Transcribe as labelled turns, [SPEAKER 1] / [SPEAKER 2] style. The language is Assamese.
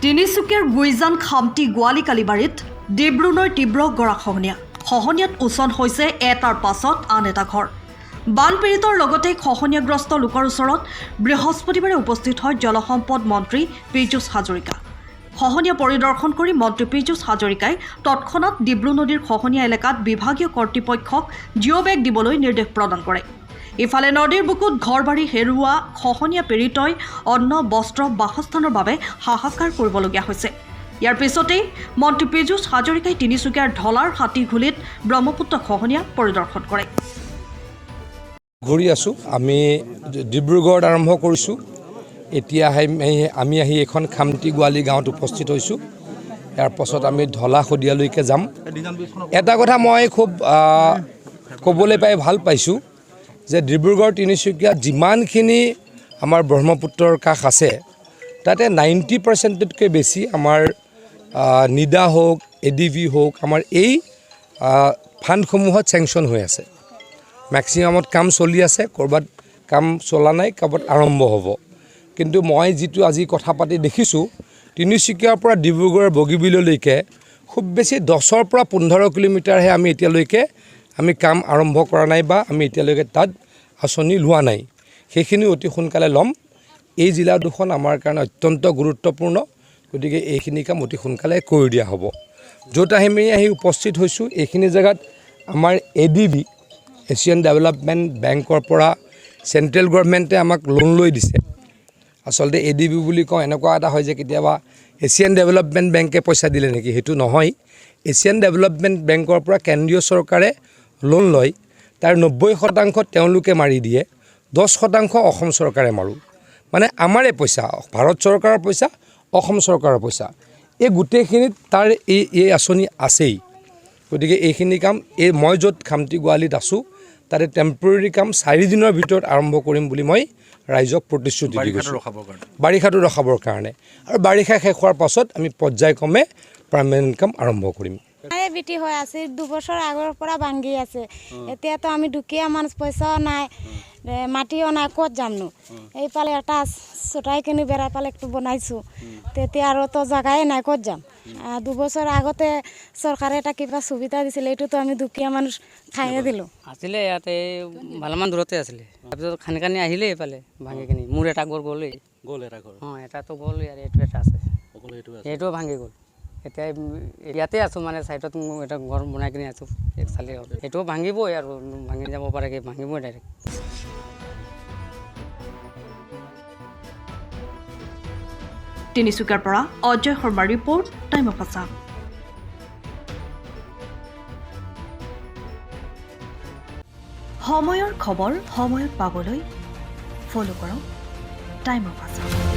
[SPEAKER 1] তিনিচুকীয়াৰ গুইজান খামটি গোৱালি কালিবাৰীত ডিব্ৰুনৈৰ তীব্ৰ গৰাখহনীয়া খহনীয়াত উচন হৈছে এটাৰ পাছত আন এটা ঘৰ বানপীড়িতৰ লগতে খহনীয়াগ্ৰস্ত লোকৰ ওচৰত বৃহস্পতিবাৰে উপস্থিত হয় জলসম্পদ মন্ত্ৰী পীযুষ হাজৰিকা খহনীয়া পৰিদৰ্শন কৰি মন্ত্ৰী পীযুষ হাজৰিকাই তৎক্ষণাত ডিব্ৰু নদীৰ খহনীয়া এলেকাত বিভাগীয় কৰ্তৃপক্ষক জিঅ'বেগ দিবলৈ নিৰ্দেশ প্ৰদান কৰে ইফালে নদীৰ বুকুত ঘৰবাৰী হেৰুওৱা খহনীয়া পীড়িতই অন্ন বস্ত্ৰ বাসস্থানৰ বাবে হাহাকাৰ কৰিবলগীয়া হৈছে ইয়াৰ পিছতেই মন্ত্ৰী পীযুষ হাজৰিকাই তিনিচুকীয়াৰ ঢলাৰ হাতীঘুলিত ব্ৰহ্মপুত্ৰ খহনীয়া পৰিদৰ্শন কৰে
[SPEAKER 2] ঘূৰি আছোঁ আমি ডিব্ৰুগড়ত আৰম্ভ কৰিছোঁ এতিয়া আমি আহি এখন খামটি গোৱালি গাঁৱত উপস্থিত হৈছোঁ ইয়াৰ পাছত আমি ঢলা শদিয়ালৈকে যাম এটা কথা মই খুব ক'বলৈ পাই ভাল পাইছোঁ যে ডিব্ৰুগড় তিনিচুকীয়াত যিমানখিনি আমাৰ ব্ৰহ্মপুত্ৰৰ কাষ আছে তাতে 90%তকৈ বেছি আমাৰ নিদা হওক ADB হওক আমাৰ এই ফাণ্ডসমূহত চেংচন হৈ আছে মেক্সিমামত কাম চলি আছে ক'ৰবাত কাম চলা নাই ক'ৰবাত আৰম্ভ হ'ব কিন্তু মই যিটো আজি কথা পাতি দেখিছোঁ তিনিচুকীয়াৰ পৰা ডিব্ৰুগড়ৰ বগীবিললৈকে খুব বেছি 10ৰ পৰা 15 কিলোমিটাৰহে আমি এতিয়ালৈকে আমি কাম আৰম্ভ কৰা নাই বা আমি এতিয়ালৈকে তাত আঁচনি লোৱা নাই সেইখিনি অতি সোনকালে ল'ম এই জিলা দুখন আমাৰ কাৰণে অত্যন্ত গুৰুত্বপূৰ্ণ গতিকে এইখিনি কাম অতি সোনকালে কৰি দিয়া হ'ব য'ত আমি আহি উপস্থিত হৈছোঁ এইখিনি জেগাত আমাৰ ADB এছিয়ান ডেভেলপমেণ্ট বেংকৰ পৰা চেণ্ট্ৰেল গভৰ্ণমেণ্টে আমাক লোন লৈ দিছে আচলতে ADB বুলি কওঁ এনেকুৱা এটা হয় যে কেতিয়াবা এছিয়ান ডেভেলপমেণ্ট বেংকে পইচা দিলে নেকি সেইটো নহয় এছিয়ান ডেভেলপমেণ্ট বেংকৰ পৰা কেন্দ্ৰীয় চৰকাৰে লোন লয় তাৰ 90% তেওঁলোকে মাৰি দিয়ে 10% অসম চৰকাৰে মাৰোঁ মানে আমাৰে পইচা ভাৰত চৰকাৰৰ পইচা অসম চৰকাৰৰ পইচা এই গোটেইখিনিত তাৰ এই আঁচনি আছেই গতিকে এইখিনি কাম মই য'ত খামটি গোৱালিত আছোঁ তাতে টেম্পৰেৰী কাম 4 দিনৰ ভিতৰত আৰম্ভ কৰিম বুলি মই ৰাইজক প্ৰতিশ্ৰুতি দি গৈছোঁ বাৰিষাটো ৰখাবৰ কাৰণে আৰু বাৰিষা শেষ হোৱাৰ পাছত আমি পৰ্যায়ক্ৰমে পাৰ্মানেণ্ট কাম আৰম্ভ কৰিম
[SPEAKER 3] বিটি হৈ আছে 2 বছৰ আগৰ পৰা ভাঙি আছে এতিয়াতো আমি দুখীয়া মানুহ পইচাও নাই মাটিও নাই ক'ত যামনো এইফালে এটা চটাই কিনি বেৰা পালে একটু বনাইছোঁ তেতিয়া আৰু তো জাগাই নাই ক'ত যাম 2 বছৰ আগতে চৰকাৰে এটা কিবা সুবিধা দিছিলে এইটোতো আমি দুখীয়া মানুহ খাইয়ে দিলোঁ
[SPEAKER 4] আছিলে ইয়াতে ভালমান দূৰতে আছিলে তাৰপিছত খানি খানি আহিলে এইফালে ভাঙি কিনি মোৰ এটা ঘৰ গ'ল এটা ঘৰ এটাতো গ'ল আৰু এইটো এটা আছে এইটোও ভাঙি গ'ল এতিয়া ইয়াতে আছোঁ মানে চাইডত এটা ঘৰ বনাই কিনি আছোঁ এক চালি হ'ল এইটোও ভাঙিবই আৰু ভাঙি যাব পাৰে কি ভাঙিবই ডাইৰেক্ট
[SPEAKER 1] তিনিচুকীয়াৰ পৰা অজয় শৰ্মাৰ ৰিপৰ্ট টাইম অফ আছাম সময়ৰ খবৰ সময়ত পাবলৈ ফ'ল' কৰক টাইম অফ আছাম